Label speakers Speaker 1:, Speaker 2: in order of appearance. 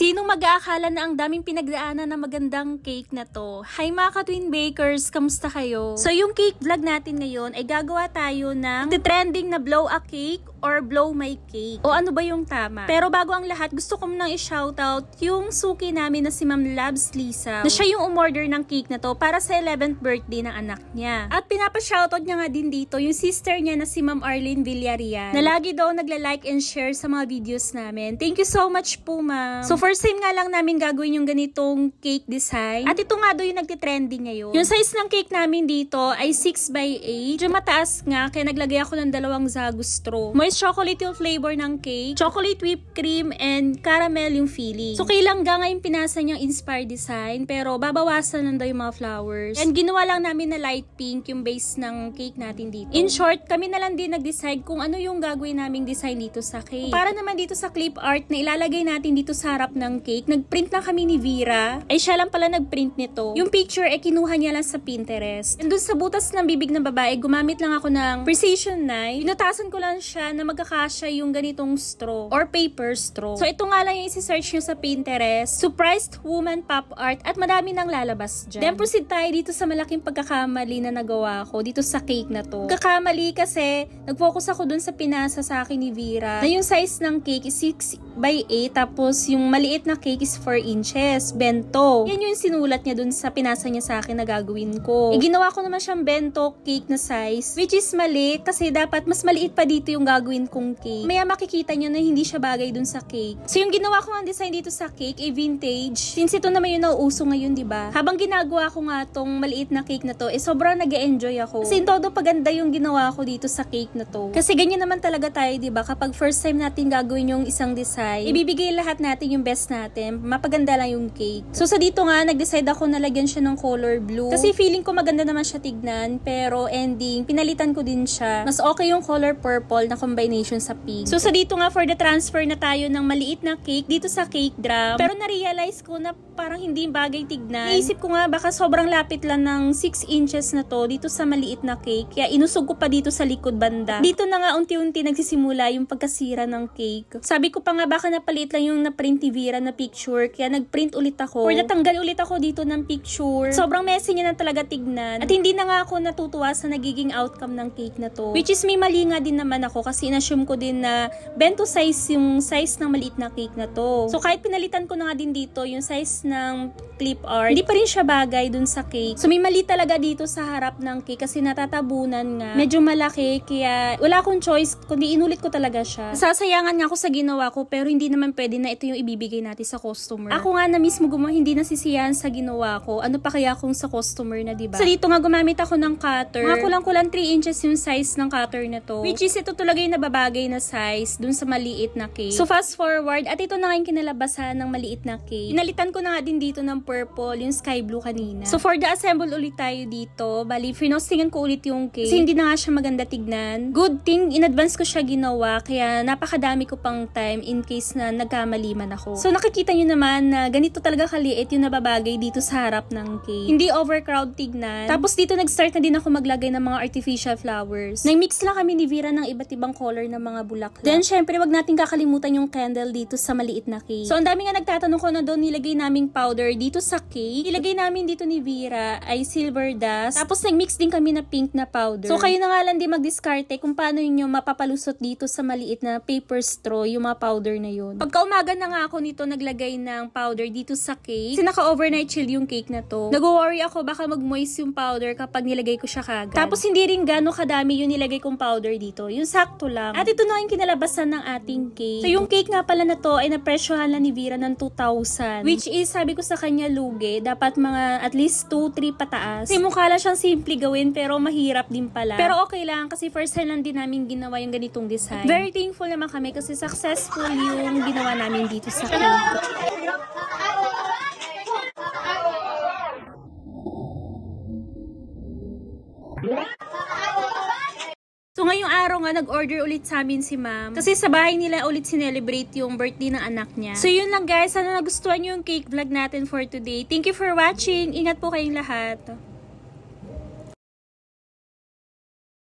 Speaker 1: Sinong mag-aakala na ang daming pinagdaanan na magandang cake na to? Hi mga ka-twin bakers, kamusta kayo? So yung cake vlog natin ngayon ay gagawa tayo ng trending na blow a cake or blow my cake. O ano ba yung tama? Pero bago ang lahat, gusto ko munang i-shoutout yung suki namin na si Ma'am Labs Lisa. Na siya yung umorder ng cake na to para sa 11th birthday ng anak niya. At pinapa-shoutout niya nga din dito yung sister niya na si Ma'am Arlene Villarreal. Na lagi daw nagla-like and share sa mga videos namin. Thank you so much po, Ma'am. So first time nga lang namin gagawin yung ganitong cake design. At ito nga daw yung nagtitrending ngayon. Yung size ng cake namin dito ay 6x8. Medyo mataas nga, kaya naglagay ako ng 2 Zagus straw. Moist chocolate yung flavor ng cake, chocolate whipped cream, and caramel yung filling. So kailangga nga yung pinasa niyang inspired design, pero babawasan lang daw yung mga flowers. And ginawa lang namin na light pink yung base ng cake natin dito. In short, kami na lang din nag-decide kung ano yung gagawin naming design dito sa cake. Para naman dito sa clip art na ilalagay natin dito sa harap ng cake, nagprint lang kami ni Vera. Ay siya lang pala nagprint nito. Yung picture ay kinuha niya lang sa Pinterest. And dun sa butas ng bibig ng babae, gumamit lang ako ng precision knife. Pinutasan ko lang siya na magkakasya yung ganitong straw or paper straw. So ito nga lang yung isi-search nyo sa Pinterest. Surprised Woman Pop Art at madami nang lalabas dyan. Then proceed tayo dito sa malaking pagkakamali na nagawa ko dito sa cake na to. Pagkakamali kasi nag-focus ako dun sa pinasa sa akin ni Vera na yung size ng cake is 6x8 tapos yung maliit na cake is 4 inches. Bento. Yan yung sinulat niya dun sa pinasa niya sa akin na gagawin ko. Ginawa ko naman siyang bento cake na size which is mali kasi dapat mas maliit pa dito yung gagawin kong cake. Maya makikita nyo na hindi siya bagay dun sa cake. So yung ginawa ko ang design dito sa cake ay vintage. Since ito naman yung nauuso ngayon, diba? Habang ginagawa ko nga tong maliit na cake na to, sobrang nag-e-enjoy ako. Kasi todo paganda yung ginawa ko dito sa cake na to. Kasi ganyan naman talaga tayo, diba? Kapag first time natin gagawin yung isang design, ibibigay lahat natin yung best natin. Mapaganda lang yung cake. So sa dito nga, nag-decide ako na lagyan siya ng color blue. Kasi feeling ko maganda naman siya tignan, pero ending, pinalitan ko din siya. Mas okay yung color purple na combination sa pink. So sa dito nga for the transfer na tayo ng maliit na cake dito sa cake drum. Pero na-realize ko na parang hindi bagay tignan. Naisip ko nga baka sobrang lapit lang ng 6 inches na to dito sa maliit na cake. Kaya inusog ko pa dito sa likod banda. Dito na nga unti-unti nagsisimula yung pagkasira ng cake. Sabi ko pa nga baka napaliit lang yung na-print ni Vera na picture. Kaya nag-print ulit ako. Or natanggal ulit ako dito ng picture. Sobrang messy niya na talaga tignan. At hindi na nga ako natutuwa sa nagiging outcome ng cake na to. Which is may mali nga din naman ako kasi in-assume ko din na bento size yung size ng maliit na cake na to. So kahit pinalitan ko na nga din dito yung size ng clip art, hindi pa rin siya bagay dun sa cake. So may mali talaga dito sa harap ng cake kasi natatabunan nga. Medyo malaki kaya wala akong choice kundi inulit ko talaga siya. Sasayangan nga ako sa ginawa ko pero hindi naman pwede na ito yung ibibigay natin sa customer. Ako nga na mismo gumawa hindi nasisiyahan sa ginawa ko. Ano pa kaya kung sa customer na, diba? So dito nga gumamit ako ng cutter. Mga kulang-kulang 3 inches yung size ng cutter na to. Which is ito talaga yung nababagay na size dun sa maliit na cake. So fast forward at ito na nga yung kinalabasan ng maliit na cake. Inalitan ko na nga din dito ng purple, yung sky blue kanina. So for the assemble ulit tayo dito. Bali, finostingan ko ulit yung cake. Kasi hindi na nga siya maganda tignan. Good thing, in advance ko siya ginawa. Kaya napakadami ko pang time in case na nagkamali man ako. So nakikita nyo naman na ganito talaga kaliit yung nababagay dito sa harap ng cake. Hindi overcrowd tignan. Tapos dito nag-start na din ako maglagay ng mga artificial flowers. Nag-mix lang kami ni Vera ng iba't ibang color ng mga bulaklak. Then syempre, wag natin kakalimutan yung candle dito sa maliit na cake. So ang dami nga nagtatanong ko na doon nilagay naming powder dito sa cake. Ilagay namin dito ni Vera ay silver dust. Tapos nag-mix din kami na pink na powder. So kayo na nga lang din mag-discarte kung paano inyo mapapalusot dito sa maliit na paper straw yung mga powder na yun. Pagka umaga na nga ako nito naglagay ng powder dito sa cake. Kasi naka-overnight chill yung cake na to. Nag-worry ako baka mag-moist yung powder kapag nilagay ko siya kagad. Tapos hindi rin gano'ng kadami yung nilagay kong powder dito. Yung sakto lang. At ito na yung kinalabasan ng ating cake. So yung cake nga pala na to ay napresyohan na ni Vera ng 2,000. Which is sabi ko sa kanya lugi, dapat mga at least 2-3 pataas. Kasi mukha lang siyang simple gawin pero mahirap din pala. Pero okay lang kasi first time lang din namin ginawa yung ganitong design. Very thankful naman kami kasi successful yung ginawa namin dito sa cake. So ngayong araw nga nag-order ulit sa amin si ma'am. Kasi sa bahay nila ulit sinelebrate yung birthday ng anak niya. So yun lang guys, sana nagustuhan nyo yung cake vlog natin for today. Thank you for watching. Ingat po kayong lahat.